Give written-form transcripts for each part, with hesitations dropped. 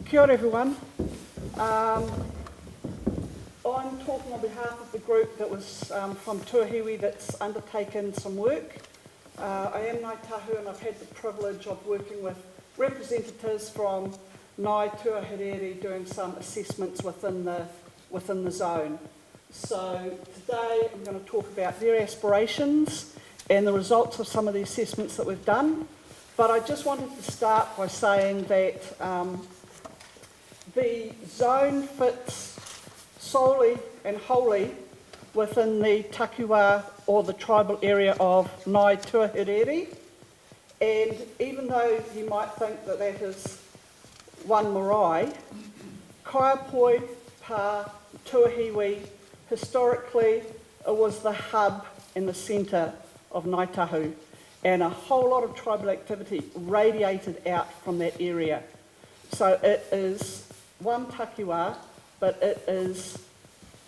Kia ora everyone. I'm talking on behalf of the group that was from Tuahiwi that's undertaken some work. I am Ngāi Tahu and I've had the privilege of working with representatives from Ngāi Tuahiwi doing some assessments within the zone. So today I'm going to talk about their aspirations and the results of some of the assessments that we've done. But I just wanted to start by saying that the zone fits solely and wholly within the takiwā or the tribal area of Ngāi Tuahiwi. And even though you might think that that is one marae, Kaiapoi pa Tuahiwi, historically it was the hub and the centre of Ngāi Tahu, and a whole lot of tribal activity radiated out from that area. So it is one takiwā, but it is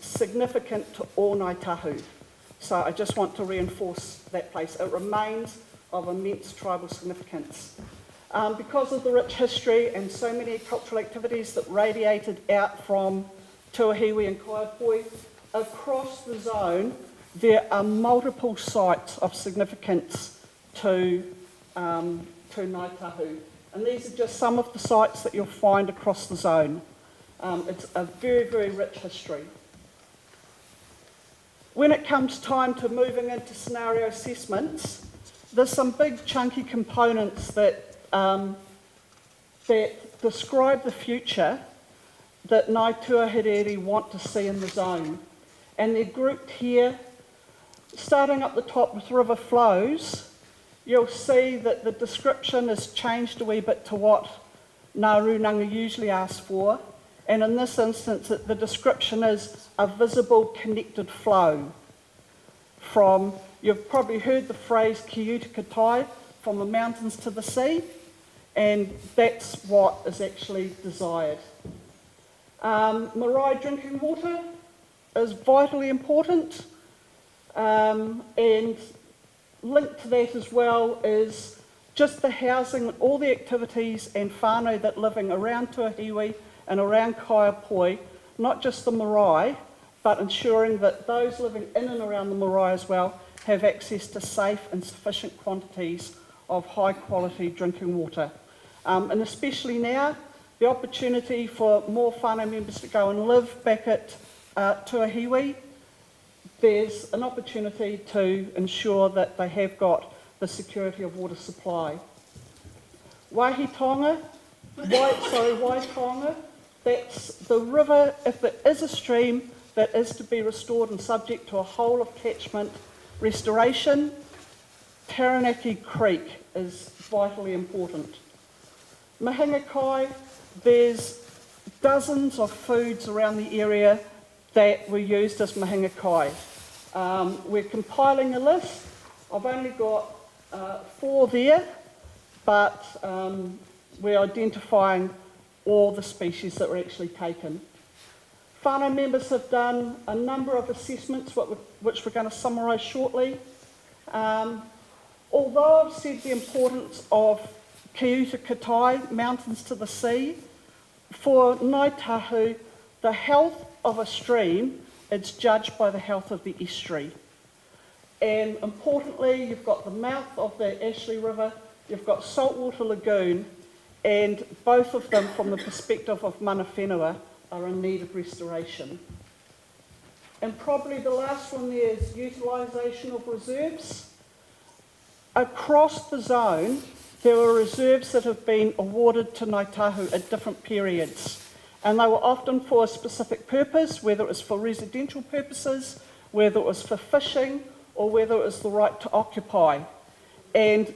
significant to all Ngāi Tahu. So I just want to reinforce that place. It remains of immense tribal significance. Because of the rich history and so many cultural activities that radiated out from Tuahiwi and Kaiapoi, across the zone there are multiple sites of significance to Ngāi Tahu. And these are just some of the sites that you'll find across the zone. It's a very, very rich history. When it comes time to moving into scenario assessments, there's some big chunky components that describe the future that Ngāi Tuahiwi want to see in the zone. And they're grouped here, starting up the top with river flows. You'll see that the description has changed a wee bit to what Ngā Runanga usually asks for. And in this instance, the description is a visible connected flow from, you've probably heard the phrase ki uta ka tai, from the mountains to the sea, and that's what is actually desired. Marae drinking water is vitally important, and linked to that as well is just the housing and all the activities and whānau that living around Tuahiwi and around Kaiapoi, not just the marae, but ensuring that those living in and around the marae as well have access to safe and sufficient quantities of high quality drinking water. And especially now, the opportunity for more whānau members to go and live back at Tuahiwi, there's an opportunity to ensure that they have got the security of water supply. Waitonga, that's the river, if there is a stream that is to be restored and subject to a whole of catchment restoration, Taranaki Creek is vitally important. Mahingakai, there's dozens of foods around the area that were used as mahingakai. We're compiling a list. I've only got 4 there, but we're identifying all the species that were actually taken. Whānau members have done a number of assessments which we're going to summarise shortly. Although I've said the importance of ki uta ka tai, mountains to the sea, for Ngāi Tahu, the health of a stream is judged by the health of the estuary. And importantly, you've got the mouth of the Ashley River, you've got Saltwater Lagoon, and both of them from the perspective of mana whenua are in need of restoration. And probably the last one there is utilisation of reserves. Across the zone, there are reserves that have been awarded to Ngāi Tahu at different periods. And they were often for a specific purpose, whether it was for residential purposes, whether it was for fishing, or whether it was the right to occupy. And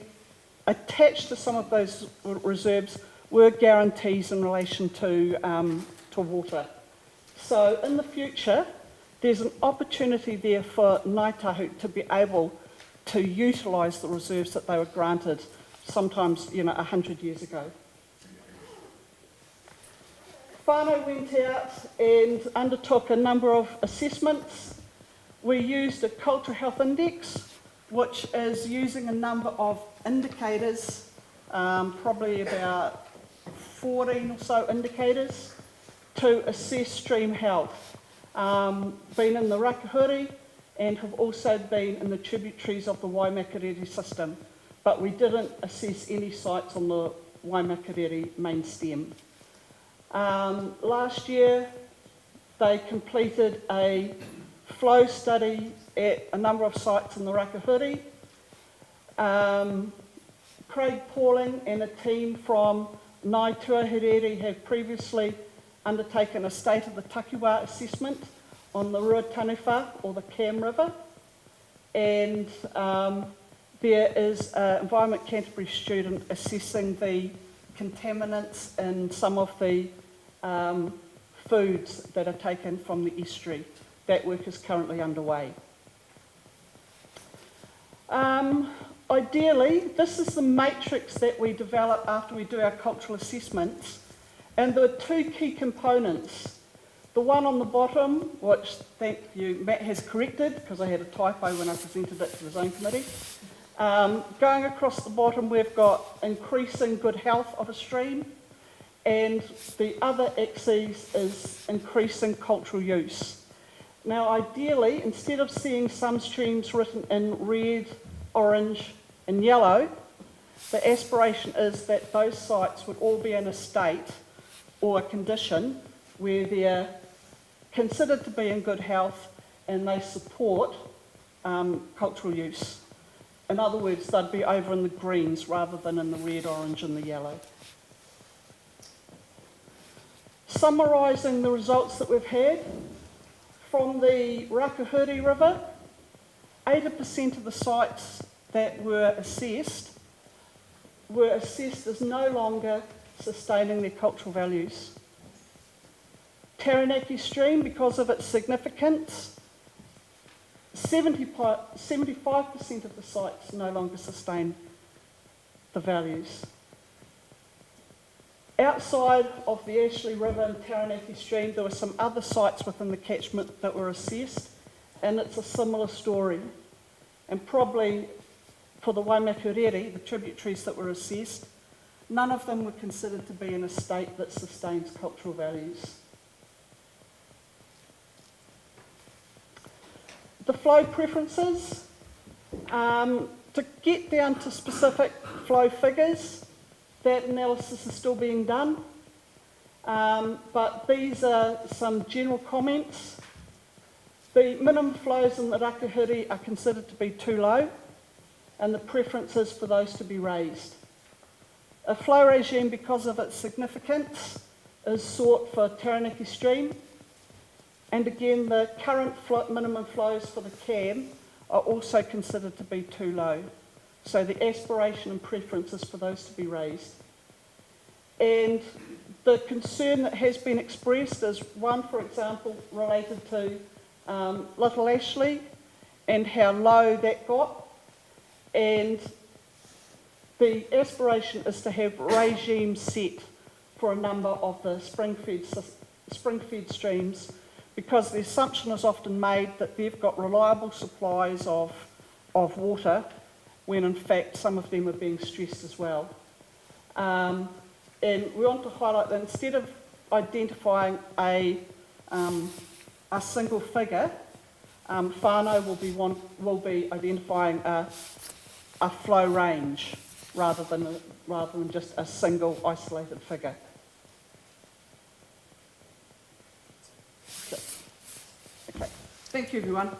attached to some of those reserves were guarantees in relation to water. So in the future, there's an opportunity there for Ngāi Tahu to be able to utilise the reserves that they were granted sometimes, 100 years ago. Whānau went out and undertook a number of assessments. We used a cultural health index, which is using a number of indicators, probably about 14 or so indicators to assess stream health. Been in the Rakahuri and have also been in the tributaries of the Waimakariri system, but we didn't assess any sites on the Waimakariri main stem. Last year, they completed a flow study at a number of sites in the Rakahuri. Craig Pauling and a team from Ngāi Tuaherere have previously undertaken a state of the takiwā assessment on the Ruatanuwha, or the Cam River, and there is an Environment Canterbury student assessing the contaminants in some of the foods that are taken from the estuary. That work is currently underway. Ideally, this is the matrix that we develop after we do our cultural assessments, and there are two key components. The one on the bottom, which, thank you, Matt has corrected, because I had a typo when I presented it to the zone committee. Going across the bottom, we've got increasing good health of a stream, and the other axis is increasing cultural use. Now, ideally, instead of seeing some streams written in red, orange, and yellow, the aspiration is that those sites would all be in a state or a condition where they're considered to be in good health and they support cultural use. In other words, they'd be over in the greens rather than in the red, orange and the yellow. Summarising the results that we've had, from the Rakahuri River, 80% of the sites that were assessed as no longer sustaining their cultural values. Taranaki Stream, because of its significance, 75% of the sites no longer sustain the values. Outside of the Ashley River and Taranaki Stream, there were some other sites within the catchment that were assessed, and it's a similar story. And probably for the Waimakariri, the tributaries that were assessed, none of them were considered to be in a state that sustains cultural values. The flow preferences, to get down to specific flow figures, that analysis is still being done, but these are some general comments. The minimum flows in the Rakahuri are considered to be too low, and the preference is for those to be raised. A flow regime, because of its significance, is sought for Taranaki Stream, and again the current minimum flows for the Cam are also considered to be too low. So the aspiration and preference is for those to be raised. And the concern that has been expressed is one, for example, related to Little Ashley and how low that got. And the aspiration is to have regimes set for a number of the spring-fed streams, because the assumption is often made that they've got reliable supplies of water, when in fact some of them are being stressed as well. And we want to highlight that instead of identifying a single figure, whānau will be identifying a flow range rather than just a single isolated figure. Okay. Thank you, everyone.